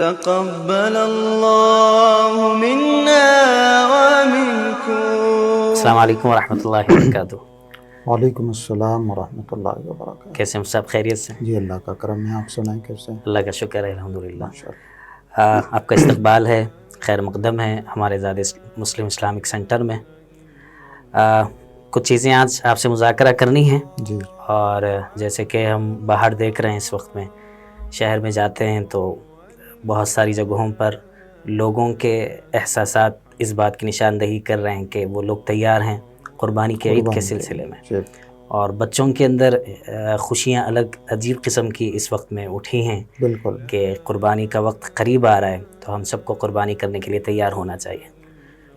تقبل الله منا ومنكم. السلام علیکم ورحمۃ اللہ وبرکاتہ. وعلیکم السلام ورحمۃ اللہ وبرکاتہ. کیسے ہیں صاحب؟ خیریت سے؟ جی اللہ کا کرم ہے. آپ سنائیں کیسے ہیں؟ اللہ کا شکر ہے الحمدللہ. ماشاءاللہ. آپ کا استقبال ہے، خیر مقدم ہے ہمارے زاد مسلم اسلامک سینٹر میں. کچھ چیزیں آج آپ سے مذاکرہ کرنی ہیں. جی. اور جیسے کہ ہم باہر دیکھ رہے ہیں اس وقت میں، شہر میں جاتے ہیں تو بہت ساری جگہوں پر لوگوں کے احساسات اس بات کی نشاندہی کر رہے ہیں کہ وہ لوگ تیار ہیں قربانی کے عید کے سلسلے میں. جی. اور بچوں کے اندر خوشیاں الگ عجیب قسم کی اس وقت میں اٹھی ہیں. بالکل. کہ قربانی کا وقت قریب آ رہا ہے تو ہم سب کو قربانی کرنے کے لیے تیار ہونا چاہیے.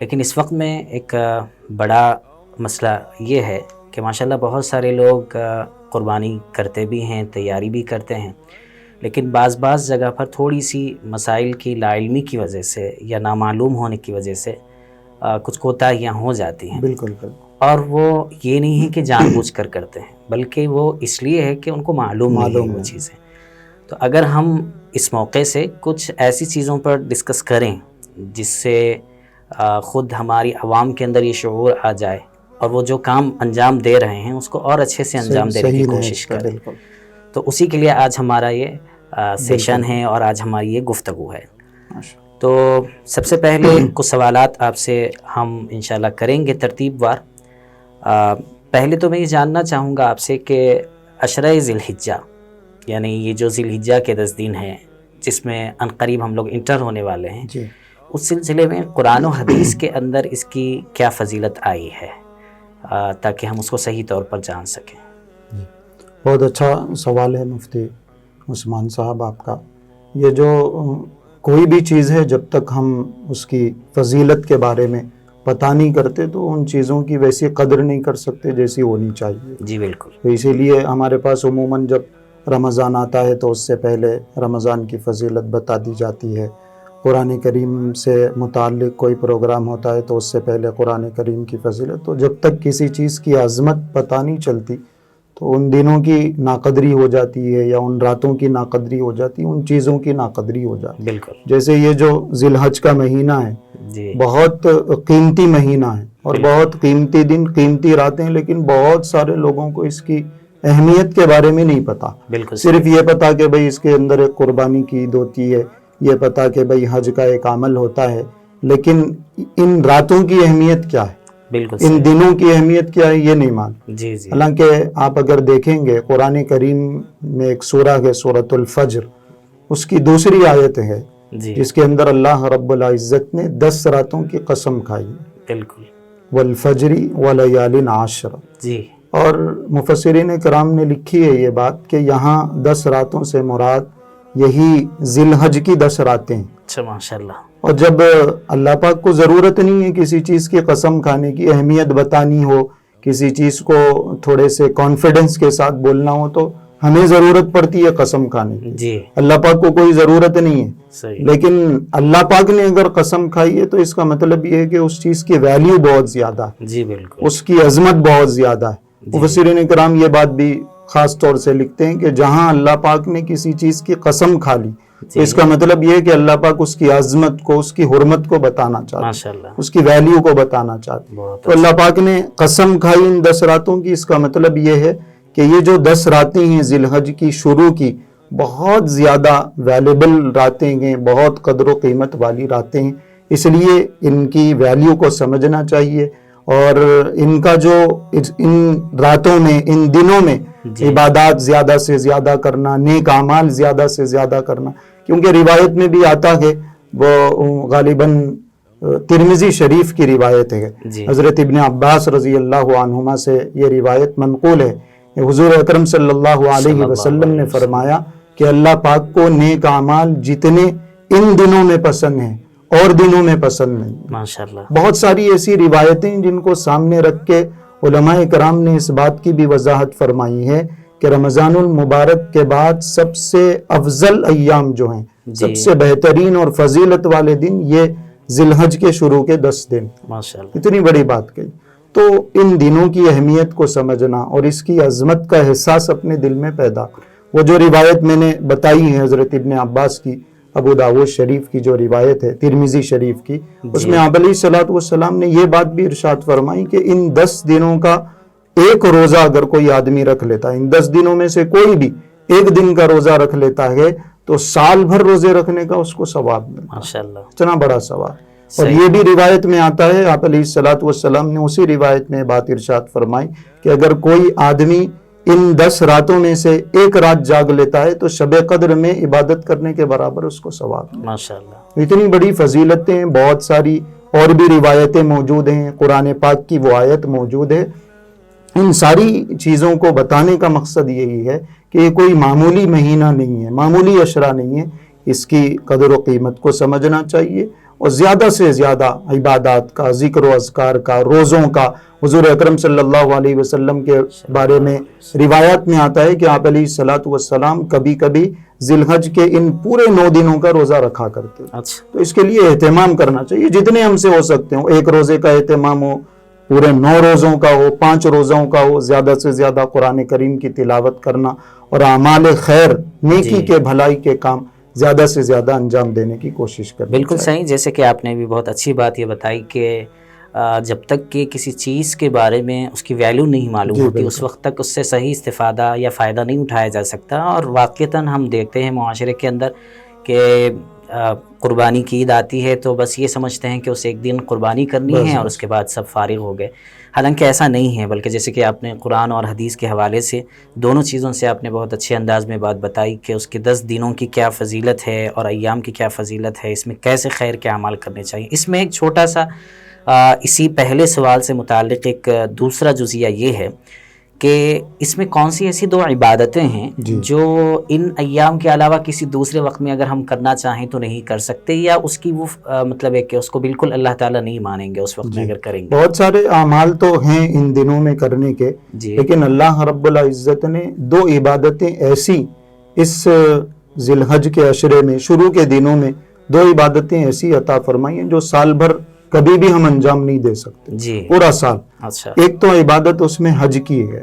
لیکن اس وقت میں ایک بڑا مسئلہ یہ ہے کہ ماشاءاللہ بہت سارے لوگ قربانی کرتے بھی ہیں، تیاری بھی کرتے ہیں، لیکن بعض جگہ پر تھوڑی سی مسائل کی لا علمی کی وجہ سے یا نامعلوم ہونے کی وجہ سے کچھ کوتاہیاں ہو جاتی ہیں. بالکل. اور وہ یہ نہیں ہے کہ جان بوجھ کر کرتے ہیں، بلکہ وہ اس لیے ہے کہ ان کو معلوم نہیں ہے وہ چیزیں. تو اگر ہم اس موقع سے کچھ ایسی چیزوں پر ڈسکس کریں جس سے خود ہماری عوام کے اندر یہ شعور آ جائے اور وہ جو کام انجام دے رہے ہیں اس کو اور اچھے سے انجام دینے کی کوشش کریں. تو اسی کے لیے آج ہمارا یہ سیشن ہے اور آج ہماری یہ گفتگو ہے. تو سب سے پہلے کچھ سوالات آپ سے ہم انشاءاللہ کریں گے ترتیب وار. پہلے تو میں یہ جاننا چاہوں گا آپ سے کہ عشرہ ذی الحجہ، یعنی یہ جو ذی الحجہ کے 10 دن ہیں جس میں عنقریب ہم لوگ انٹر ہونے والے ہیں، جی. اس سلسلے میں قرآن و حدیث کے اندر اس کی کیا فضیلت آئی ہے تاکہ ہم اس کو صحیح طور پر جان سکیں. بہت اچھا سوال ہے مفتی عثمان صاحب آپ کا. یہ جو کوئی بھی چیز ہے جب تک ہم اس کی فضیلت کے بارے میں پتہ نہیں کرتے تو ان چیزوں کی ویسی قدر نہیں کر سکتے جیسی ہونی چاہیے. جی بالکل. تو اسی لیے ہمارے پاس عموماً جب رمضان آتا ہے تو اس سے پہلے رمضان کی فضیلت بتا دی جاتی ہے. قرآن کریم سے متعلق کوئی پروگرام ہوتا ہے تو اس سے پہلے قرآن کریم کی فضیلت. تو جب تک کسی چیز کی عظمت پتہ نہیں چلتی تو ان دنوں کی ناقدری ہو جاتی ہے یا ان راتوں کی ناقدری ہو جاتی ہے، ان چیزوں کی ناقدری ہو جاتی ہے. بالکل. جیسے یہ جو ذی الحج کا مہینہ ہے بہت قیمتی مہینہ ہے اور بہت قیمتی دن، قیمتی راتیں، لیکن بہت سارے لوگوں کو اس کی اہمیت کے بارے میں نہیں پتا. بالکل. صرف یہ پتا کہ بھئی اس کے اندر ایک قربانی کی عید ہوتی ہے، یہ پتا کہ بھئی حج کا ایک عمل ہوتا ہے، لیکن ان راتوں کی اہمیت کیا ہے، بالکل ان دنوں کی اہمیت کیا ہے یہ نہیں مان. جی. حالانکہ آپ اگر دیکھیں گے قرآن کریم میں ایک سورہ ہے سورۃ الفجر، اس کی دوسری آیت ہے جس کے اندر اللہ رب العزت نے 10 راتوں کی قسم کھائی. بالکل. والفجر ولیال عشر. جی. اور مفسرین کرام نے لکھی ہے یہ بات کہ یہاں 10 راتوں سے مراد یہی ذی الحج کی 10 راتیں. اچھا ماشاءاللہ. اور جب اللہ پاک کو ضرورت نہیں ہے کسی چیز کی قسم کھانے کی، اہمیت بتانی ہو، کسی چیز کو تھوڑے سے کانفیڈنس کے ساتھ بولنا ہو تو ہمیں ضرورت پڑتی ہے قسم کھانے کی. جی. اللہ پاک کو کوئی ضرورت نہیں ہے. صحیح. لیکن اللہ پاک نے اگر قسم کھائی ہے تو اس کا مطلب یہ ہے کہ اس چیز کی ویلیو بہت زیادہ ہے. جی بالکل. اس کی عظمت بہت زیادہ ہے. مفسرین کرام یہ بات بھی خاص طور سے لکھتے ہیں کہ جہاں اللہ پاک نے کسی چیز کی قسم کھا لی تو اس کا مطلب یہ ہے کہ اللہ پاک اس کی عظمت کو، اس کی حرمت کو بتانا چاہتے ہیں، اس کی ویلیو کو بتانا چاہتے ہیں. تو اللہ پاک نے قسم کھائی ان 10 راتوں کی. اس کا مطلب یہ ہے کہ یہ جو 10 راتیں ہیں ذی الحج کی شروع کی، بہت زیادہ ویلیبل راتیں ہیں، بہت قدر و قیمت والی راتیں ہیں. اس لیے ان کی ویلیو کو سمجھنا چاہیے اور ان کا جو ان راتوں میں، ان دنوں میں عبادات زیادہ سے زیادہ کرنا، نیک اعمال زیادہ سے زیادہ کرنا. کیونکہ روایت میں بھی آتا ہے، وہ غالباً ترمذی شریف کی روایت ہے، حضرت ابن عباس رضی اللہ عنہما سے یہ روایت منقول ہے. حضور اکرم صلی اللہ علیہ وسلم نے فرمایا کہ اللہ پاک کو نیک اعمال جتنے ان دنوں میں پسند ہیں اور دنوں میں پسند نہیں. ماشاءاللہ. بہت ساری ایسی روایتیں جن کو سامنے رکھ کے علماء کرام نے اس بات کی بھی وضاحت فرمائی ہے کہ رمضان المبارک کے بعد سب سے افضل ایام جو ہیں، سب سے بہترین اور فضیلت والے دن یہ ذی الحج کے شروع کے 10 دن. ماشاءاللہ. اتنی بڑی بات کہی. تو ان دنوں کی اہمیت کو سمجھنا اور اس کی عظمت کا احساس اپنے دل میں پیدا. وہ جو روایت میں نے بتائی ہے حضرت ابن عباس کی، ابو داؤد شریف کی جو روایت ہے ترمذی شریف کی، اس میں آپ علیہ الصلوۃ والسلام نے یہ بات بھی ارشاد فرمائی کہ ان 10 دنوں کا ایک روزہ اگر کوئی آدمی رکھ لیتا ہے، ان 10 دنوں میں سے کوئی بھی ایک دن کا روزہ رکھ لیتا ہے تو سال بھر روزے رکھنے کا اس کو ثواب ملتا ہے، ماشاءاللہ اتنا بڑا ثواب۔ اور یہ بھی روایت میں آتا ہے، آپ علیہ الصلوۃ والسلام نے اسی روایت میں بات ارشاد فرمائی کہ اگر کوئی آدمی ان 10 راتوں میں سے ایک رات جاگ لیتا ہے تو شب قدر میں عبادت کرنے کے برابر اس کو ثواب ملتا ہے۔ ماشاءاللہ اتنی بڑی فضیلتیں، بہت ساری اور بھی روایتیں موجود ہیں، قرآن پاک کی وہ آیت موجود ہے۔ ان ساری چیزوں کو بتانے کا مقصد یہی ہے کہ یہ کوئی معمولی مہینہ نہیں ہے، معمولی عشرہ نہیں ہے، اس کی قدر و قیمت کو سمجھنا چاہیے اور زیادہ سے زیادہ عبادات کا، ذکر و اذکار کا، روزوں کا۔ حضور اکرم صلی اللہ علیہ وسلم کے بارے میں روایات میں آتا ہے کہ آپ علیہ الصلوۃ والسلام کبھی کبھی ذی الحج کے ان پورے 9 دنوں کا روزہ رکھا کرتے ہیں۔ اچھا تو اس کے لیے اہتمام کرنا چاہیے، جتنے ہم سے ہو سکتے ہوں، ایک روزے کا اہتمام ہو، پورے 9 روزوں کا ہو، 5 روزوں کا ہو، زیادہ سے زیادہ قرآن کریم کی تلاوت کرنا اور اعمال خیر، نیکی کے، بھلائی کے کام زیادہ سے زیادہ انجام دینے کی کوشش کریں۔ بالکل صحیح، جیسے کہ آپ نے بھی بہت اچھی بات یہ بتائی کہ جب تک کہ کسی چیز کے بارے میں اس کی ویلیو نہیں معلوم ہوتی اس وقت تک اس سے صحیح استفادہ یا فائدہ نہیں اٹھایا جا سکتا۔ اور واقعتاً ہم دیکھتے ہیں معاشرے کے اندر کہ قربانی کی عید آتی ہے تو بس یہ سمجھتے ہیں کہ اسے ایک دن قربانی کرنی ہے اور اس کے بعد سب فارغ ہو گئے، حالانکہ ایسا نہیں ہے، بلکہ جیسے کہ آپ نے قرآن اور حدیث کے حوالے سے دونوں چیزوں سے آپ نے بہت اچھے انداز میں بات بتائی کہ اس کے 10 دنوں کی کیا فضیلت ہے اور ایام کی کیا فضیلت ہے، اس میں کیسے خیر کے اعمال کرنے چاہیے۔ اس میں ایک چھوٹا سا اسی پہلے سوال سے متعلق ایک دوسرا جزیہ یہ ہے کہ اس میں کون سی ایسی 2 عبادتیں ہیں جو ان ایام کے علاوہ کسی دوسرے وقت میں اگر ہم کرنا چاہیں تو نہیں کر سکتے، یا اس کی وہ مطلب ہے کہ اس کو بالکل اللہ تعالیٰ نہیں مانیں گے اس وقت میں اگر کریں گے؟ بہت سارے اعمال تو ہیں ان دنوں میں کرنے کے، لیکن اللہ رب العزت نے 2 عبادتیں ایسی اس ذی الحج کے عشرے میں، شروع کے دنوں میں 2 عبادتیں ایسی عطا فرمائی ہیں جو سال بھر کبھی بھی ہم انجام نہیں دے سکتے، پورا سال۔ اچھا، ایک تو عبادت اس میں حج کی ہے،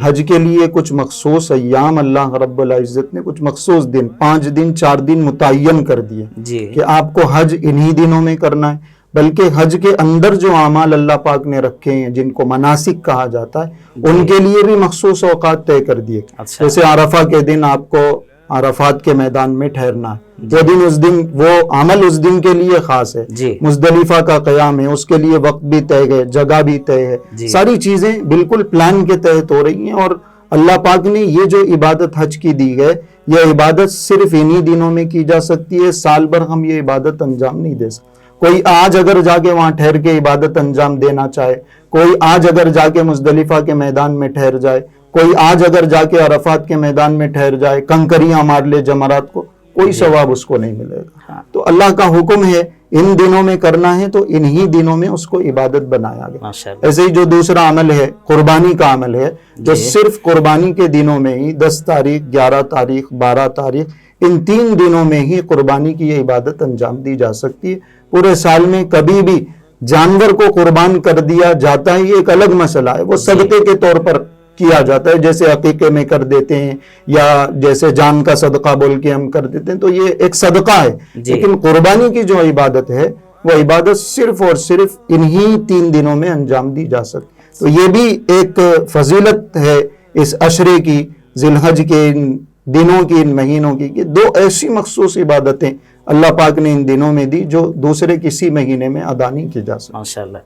حج کے لیے کچھ مخصوص ایام اللہ رب العزت نے کچھ مخصوص دن، 5 دن 4 دن متعین کر دیے کہ آپ کو حج انہی دنوں میں کرنا ہے۔ بلکہ حج کے اندر جو اعمال اللہ پاک نے رکھے ہیں جن کو مناسک کہا جاتا ہے، ان کے لیے بھی مخصوص اوقات طے کر دیے۔ جیسے عرفہ کے دن آپ کو عرفات کے میدان میں ٹھہرنا ہے، وہ دن اس دن، وہ عمل اس دن کے لیے خاص ہے۔ مزدلفہ کا قیام ہے، اس کے لیے وقت بھی طے ہے، جگہ بھی طے ہے، ساری چیزیں بالکل پلان کے تحت ہو رہی ہیں۔ اور اللہ پاک نے یہ جو عبادت حج کی دی ہے، یہ عبادت صرف انہی دنوں میں کی جا سکتی ہے، سال بھر ہم یہ عبادت انجام نہیں دے سکتے۔ کوئی آج اگر جا کے وہاں ٹھہر کے عبادت انجام دینا چاہے، کوئی آج اگر جا کے مزدلفہ کے میدان میں ٹھہر جائے، کوئی آج اگر جا کے عرفات کے میدان میں ٹھہر جائے، کنکریاں مار لے جمرات کو، کوئی ثواب اس کو نہیں ملے گا۔ تو اللہ کا حکم ہے ان دنوں میں کرنا ہے تو انہی دنوں میں اس کو عبادت بنایا گیا۔ ایسے ہی جو دوسرا عمل ہے قربانی کا عمل ہے، جو صرف قربانی کے دنوں میں ہی 10 تاریخ 11 تاریخ 12 تاریخ ان 3 دنوں میں ہی قربانی کی یہ عبادت انجام دی جا سکتی ہے۔ پورے سال میں کبھی بھی جانور کو قربان کر دیا جاتا ہے، یہ ایک الگ مسئلہ ہے، وہ صدقے کے طور پر کیا جاتا ہے، جیسے عقیقے میں کر دیتے ہیں یا جیسے جان کا صدقہ بول کے ہم کر دیتے ہیں، تو یہ ایک صدقہ ہے۔ لیکن قربانی کی جو عبادت ہے وہ عبادت صرف اور صرف انہی 3 دنوں میں انجام دی جا سکتی۔ تو یہ بھی ایک فضیلت ہے اس عشرے کی، ذی الحج کے ان دنوں کی، ان مہینوں کی، کہ 2 ایسی مخصوص عبادتیں اللہ پاک نے ان دنوں میں دی جو دوسرے کسی مہینے میں ادا نہیں کی جا سکتی۔ ماشاءاللہ۔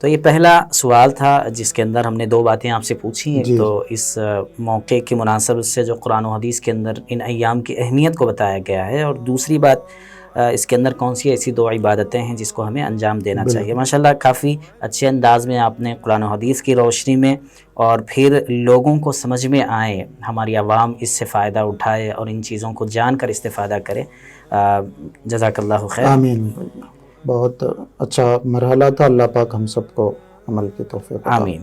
تو یہ پہلا سوال تھا جس کے اندر ہم نے 2 باتیں آپ سے پوچھی ہیں، تو اس موقع کی مناسبت سے جو قرآن و حدیث کے اندر ان ایام کی اہمیت کو بتایا گیا ہے، اور دوسری بات اس کے اندر کون سی ایسی 2 عبادتیں ہیں جس کو ہمیں انجام دینا چاہیے۔ ماشاءاللہ کافی اچھے انداز میں آپ نے قرآن و حدیث کی روشنی میں اور پھر لوگوں کو سمجھ میں آئے، ہماری عوام اس سے فائدہ اٹھائے اور ان چیزوں کو جان کر استفادہ کرے۔ جزاک اللہ خیر۔ آمین۔ بہت اچھا مرحلہ تھا، اللہ پاک ہم سب کو عمل کی توفیق عطا۔ آمین۔